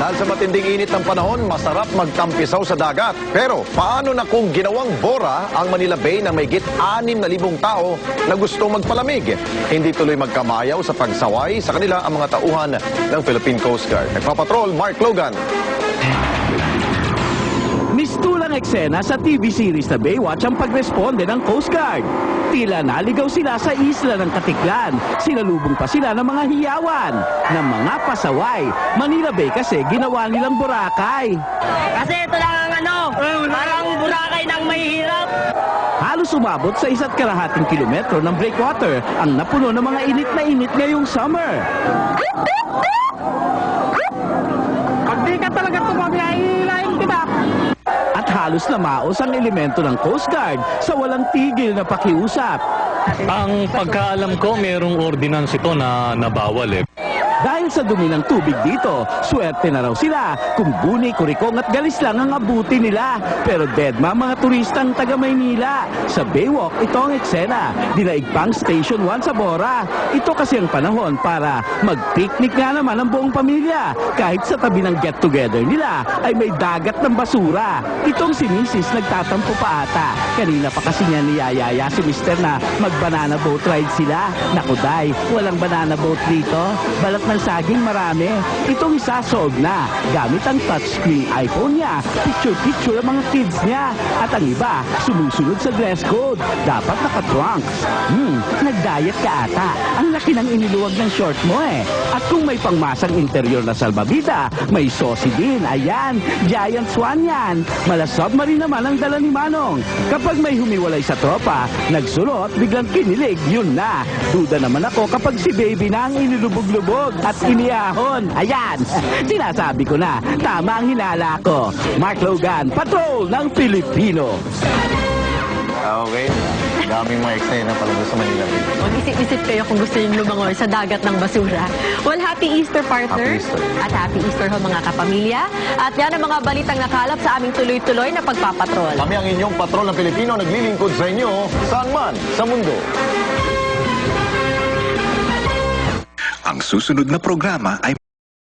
Dahil sa matinding init ng panahon, masarap magtampisaw sa dagat. Pero paano na kung ginawang bora ang Manila Bay na may 6,000 tao na gustong magpalamig? Hindi tuloy magkamayaw sa pagsaway sa kanila ang mga tauhan ng Philippine Coast Guard. Nagpapatrol, Mark Logan. Mistulang eksena sa TV series na Baywatch ang pagresponde ng Coast Guard. Tila naligaw sila sa isla ng Katiklan. Sinalubong pa sila ng mga hiyawan, ng mga pasaway. Manila Bay kasi ginawa nilang Boracay. Kasi ito lang ang parang Boracay ng mahihirap. Halos umabot sa 1.5 kilometro ng breakwater ang napuno ng mga init na init ngayong summer. Pag di ka talaga tumabi, ay ilayin kita. At halos namaos ang elemento ng Coast Guard sa walang tigil na pakiusap. Ang pagkaalam ko, mayroong ordinance ito na bawal eh. Dahil sa dumi ng tubig dito, swerte na raw sila kung buni, kurikong at galis lang ang abuti nila. Pero deadma mga turistang taga Maynila. Sa Baywalk, ito ang eksena. Dinaig pang Station 1 sa Bora. Ito kasi ang panahon para mag-picnic nga naman ang buong pamilya. Kahit sa tabi ng get-together nila ay may dagat ng basura. Itong si Mrs. nagtatampo pa ata. Kanina pa kasi niya niyayaya si Mr. na mag-banana boat ride sila. Naku day, walang banana boat dito. Balat ng saging marami. Itong isa soog na. Gamit ang touchscreen iPhone niya. Picture-picture ang mga kids niya. At ang iba, sumusunod sa dress code. Dapat naka-trunks. Nag-diet ka ata. Ang laki ng iniluwag ng short mo eh. At kung may pangmasang interior na salbabida, may saucy din. Ayan, giant swan yan. Mala submarine naman ang dala ni Manong. Kapag may humiwalay sa tropa, nagsulot, biglang kinilig, yun na. Duda naman ako kapag si baby na ang inilubog-lubog at iniyahon. Ayan, sinasabi ko na, tama ang hinala ko. Mark Logan, Patrol ng Pilipino. Okay. Daming mga eksena pala sa Manila Bay. Mag-isip-isip kayo kung gusto nyo lumangoy sa dagat ng basura. Well, happy Easter, partner. Happy Easter. At happy Easter ho, mga kapamilya. At yan ang mga balitang nakalap sa aming tuloy-tuloy na pagpapatrol. Kami ang inyong patrol ng Pilipino naglilingkod sa inyo saan man sa mundo. Ang susunod na programa ay